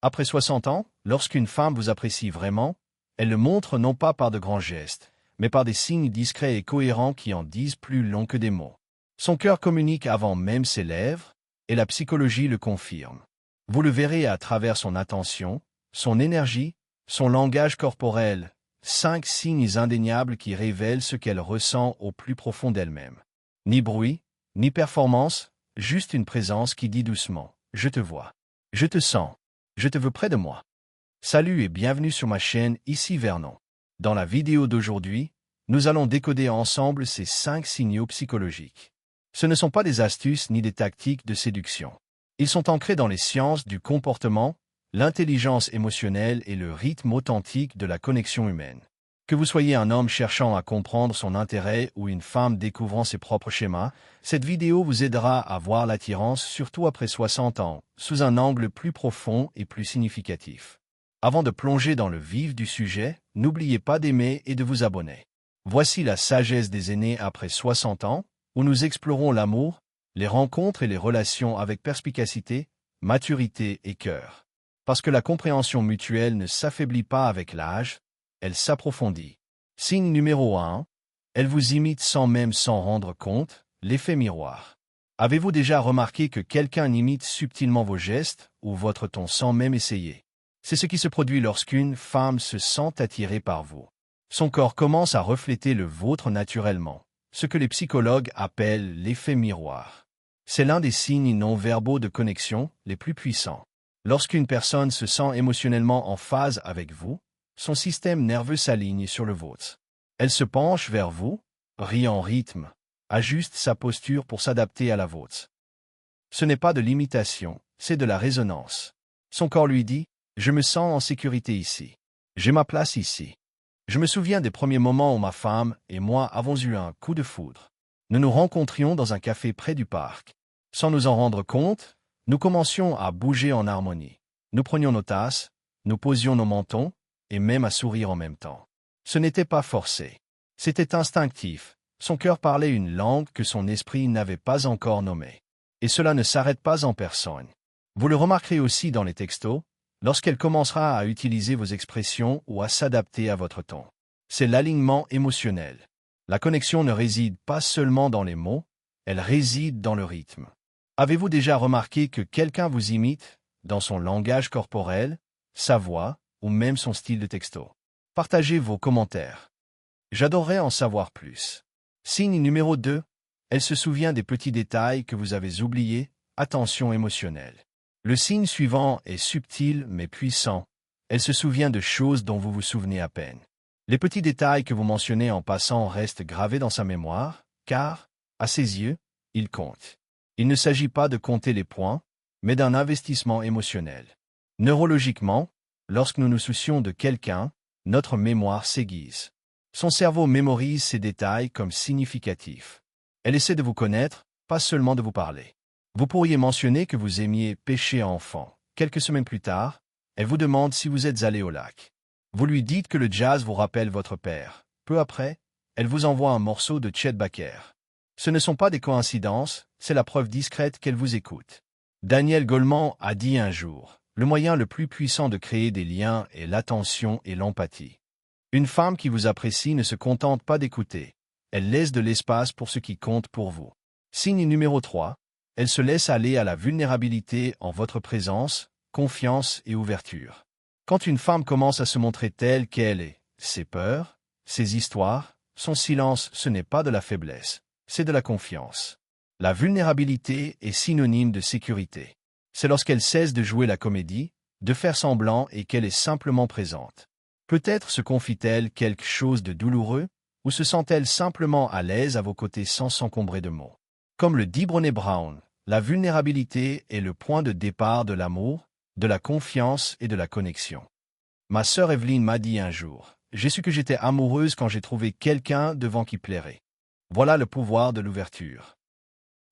Après 60 ans, lorsqu'une femme vous apprécie vraiment, elle le montre non pas par de grands gestes, mais par des signes discrets et cohérents qui en disent plus long que des mots. Son cœur communique avant même ses lèvres, et la psychologie le confirme. Vous le verrez à travers son attention, son énergie, son langage corporel, 5 signes indéniables qui révèlent ce qu'elle ressent au plus profond d'elle-même. Ni bruit, ni performance, juste une présence qui dit doucement « Je te vois, je te sens, je te veux près de moi ». Salut et bienvenue sur ma chaîne, ici Vernon. Dans la vidéo d'aujourd'hui, nous allons décoder ensemble ces 5 signaux psychologiques. Ce ne sont pas des astuces ni des tactiques de séduction. Ils sont ancrés dans les sciences du comportement, l'intelligence émotionnelle et le rythme authentique de la connexion humaine. Que vous soyez un homme cherchant à comprendre son intérêt ou une femme découvrant ses propres schémas, cette vidéo vous aidera à voir l'attirance, surtout après 60 ans, sous un angle plus profond et plus significatif. Avant de plonger dans le vif du sujet, n'oubliez pas d'aimer et de vous abonner. Voici la sagesse des aînés après 60 ans, où nous explorons l'amour, les rencontres et les relations avec perspicacité, maturité et cœur. Parce que la compréhension mutuelle ne s'affaiblit pas avec l'âge, elle s'approfondit. Signe numéro 1. Elle vous imite sans même s'en rendre compte, l'effet miroir. Avez-vous déjà remarqué que quelqu'un imite subtilement vos gestes ou votre ton sans même essayer? C'est ce qui se produit lorsqu'une femme se sent attirée par vous. Son corps commence à refléter le vôtre naturellement, ce que les psychologues appellent l'effet miroir. C'est l'un des signes non-verbaux de connexion les plus puissants. Lorsqu'une personne se sent émotionnellement en phase avec vous, son système nerveux s'aligne sur le vôtre. Elle se penche vers vous, rit en rythme, ajuste sa posture pour s'adapter à la vôtre. Ce n'est pas de l'imitation, c'est de la résonance. Son corps lui dit « Je me sens en sécurité ici. J'ai ma place ici ». Je me souviens des premiers moments où ma femme et moi avons eu un coup de foudre. Nous nous rencontrions dans un café près du parc. Sans nous en rendre compte, nous commencions à bouger en harmonie. Nous prenions nos tasses, nous posions nos mentons, et même à sourire en même temps. Ce n'était pas forcé. C'était instinctif. Son cœur parlait une langue que son esprit n'avait pas encore nommée. Et cela ne s'arrête pas en personne. Vous le remarquerez aussi dans les textos, lorsqu'elle commencera à utiliser vos expressions ou à s'adapter à votre ton. C'est l'alignement émotionnel. La connexion ne réside pas seulement dans les mots, elle réside dans le rythme. Avez-vous déjà remarqué que quelqu'un vous imite, dans son langage corporel, sa voix, ou même son style de texto? Partagez vos commentaires. J'adorerais en savoir plus. Signe numéro 2. Elle se souvient des petits détails que vous avez oubliés, attention émotionnelle. Le signe suivant est subtil mais puissant. Elle se souvient de choses dont vous vous souvenez à peine. Les petits détails que vous mentionnez en passant restent gravés dans sa mémoire, car, à ses yeux, ils comptent. Il ne s'agit pas de compter les points, mais d'un investissement émotionnel. Neurologiquement, lorsque nous nous soucions de quelqu'un, notre mémoire s'aiguise. Son cerveau mémorise ces détails comme significatifs. Elle essaie de vous connaître, pas seulement de vous parler. Vous pourriez mentionner que vous aimiez pêcher enfant. Quelques semaines plus tard, elle vous demande si vous êtes allé au lac. Vous lui dites que le jazz vous rappelle votre père. Peu après, elle vous envoie un morceau de Chet Baker. Ce ne sont pas des coïncidences, c'est la preuve discrète qu'elle vous écoute. Daniel Goleman a dit un jour, le moyen le plus puissant de créer des liens est l'attention et l'empathie. Une femme qui vous apprécie ne se contente pas d'écouter. Elle laisse de l'espace pour ce qui compte pour vous. Signe numéro 3. Elle se laisse aller à la vulnérabilité en votre présence, confiance et ouverture. Quand une femme commence à se montrer telle qu'elle est, ses peurs, ses histoires, son silence, ce n'est pas de la faiblesse, c'est de la confiance. La vulnérabilité est synonyme de sécurité. C'est lorsqu'elle cesse de jouer la comédie, de faire semblant et qu'elle est simplement présente. Peut-être se confie-t-elle quelque chose de douloureux, ou se sent-elle simplement à l'aise à vos côtés sans s'encombrer de mots. Comme le dit Brené Brown, la vulnérabilité est le point de départ de l'amour, de la confiance et de la connexion. Ma sœur Evelyne m'a dit un jour, « J'ai su que j'étais amoureuse quand j'ai trouvé quelqu'un devant qui plairait. » Voilà le pouvoir de l'ouverture.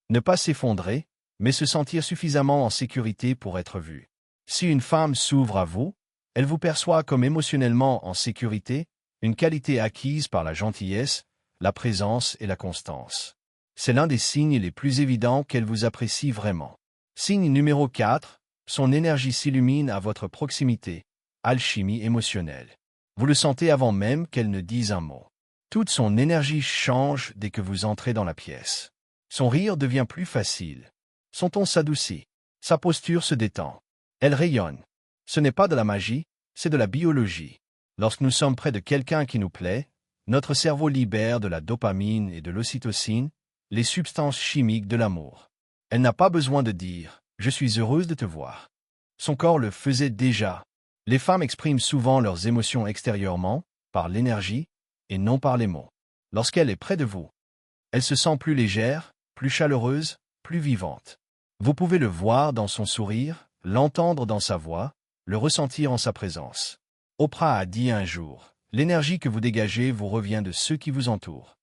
Ne pas s'effondrer, mais se sentir suffisamment en sécurité pour être vu. Si une femme s'ouvre à vous, elle vous perçoit comme émotionnellement en sécurité, une qualité acquise par la gentillesse, la présence et la constance. C'est l'un des signes les plus évidents qu'elle vous apprécie vraiment. Signe numéro 4. Son énergie s'illumine à votre proximité. Alchimie émotionnelle. Vous le sentez avant même qu'elle ne dise un mot. Toute son énergie change dès que vous entrez dans la pièce. Son rire devient plus facile. Son ton s'adoucit. Sa posture se détend. Elle rayonne. Ce n'est pas de la magie, c'est de la biologie. Lorsque nous sommes près de quelqu'un qui nous plaît, notre cerveau libère de la dopamine et de l'ocytocine, les substances chimiques de l'amour. Elle n'a pas besoin de dire « Je suis heureuse de te voir ». Son corps le faisait déjà. Les femmes expriment souvent leurs émotions extérieurement, par l'énergie, et non par les mots. Lorsqu'elle est près de vous, elle se sent plus légère, plus chaleureuse, plus vivante. Vous pouvez le voir dans son sourire, l'entendre dans sa voix, le ressentir en sa présence. Oprah a dit un jour, « L'énergie que vous dégagez vous revient de ceux qui vous entourent. »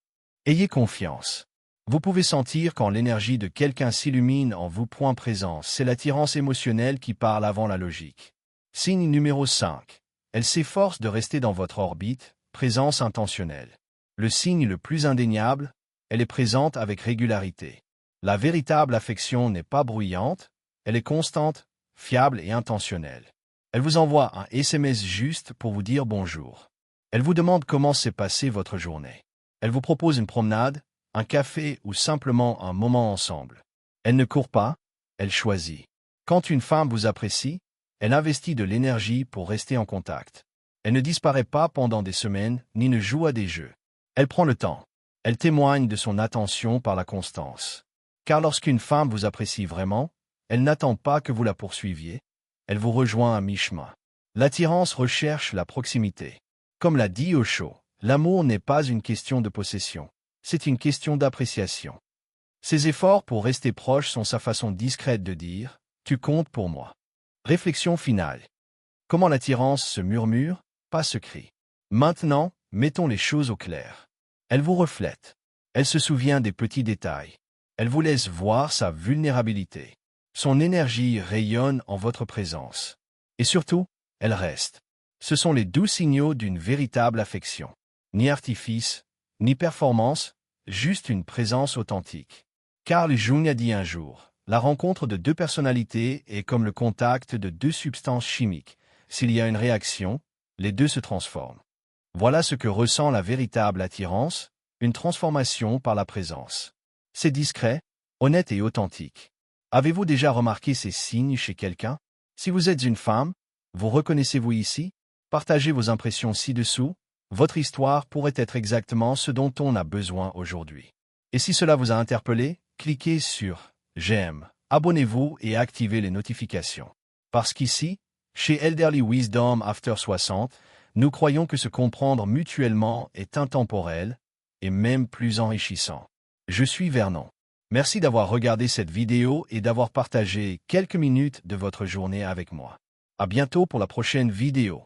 Ayez confiance. Vous pouvez sentir quand l'énergie de quelqu'un s'illumine en vous. Point présent, c'est l'attirance émotionnelle qui parle avant la logique. Signe numéro 5. Elle s'efforce de rester dans votre orbite, présence intentionnelle. Le signe le plus indéniable, elle est présente avec régularité. La véritable affection n'est pas bruyante, elle est constante, fiable et intentionnelle. Elle vous envoie un SMS juste pour vous dire bonjour. Elle vous demande comment s'est passée votre journée. Elle vous propose une promenade, un café ou simplement un moment ensemble. Elle ne court pas, elle choisit. Quand une femme vous apprécie, elle investit de l'énergie pour rester en contact. Elle ne disparaît pas pendant des semaines, ni ne joue à des jeux. Elle prend le temps. Elle témoigne de son attention par la constance. Car lorsqu'une femme vous apprécie vraiment, elle n'attend pas que vous la poursuiviez, elle vous rejoint à mi-chemin. L'attirance recherche la proximité. Comme l'a dit Osho, l'amour n'est pas une question de possession, c'est une question d'appréciation. Ses efforts pour rester proche sont sa façon discrète de dire « Tu comptes pour moi ». Réflexion finale. Comment l'attirance se murmure, pas se crie. Maintenant, mettons les choses au clair. Elle vous reflète. Elle se souvient des petits détails. Elle vous laisse voir sa vulnérabilité. Son énergie rayonne en votre présence. Et surtout, elle reste. Ce sont les doux signaux d'une véritable affection. Ni artifice, ni performance, juste une présence authentique. Carl Jung a dit un jour, la rencontre de deux personnalités est comme le contact de deux substances chimiques. S'il y a une réaction, les deux se transforment. Voilà ce que ressent la véritable attirance, une transformation par la présence. C'est discret, honnête et authentique. Avez-vous déjà remarqué ces signes chez quelqu'un? Si vous êtes une femme, vous reconnaissez-vous ici? Partagez vos impressions ci-dessous. Votre histoire pourrait être exactement ce dont on a besoin aujourd'hui. Et si cela vous a interpellé, cliquez sur « J'aime », abonnez-vous et activez les notifications. Parce qu'ici, chez Elderly Wisdom After 60, nous croyons que se comprendre mutuellement est intemporel et même plus enrichissant. Je suis Vernon. Merci d'avoir regardé cette vidéo et d'avoir partagé quelques minutes de votre journée avec moi. À bientôt pour la prochaine vidéo.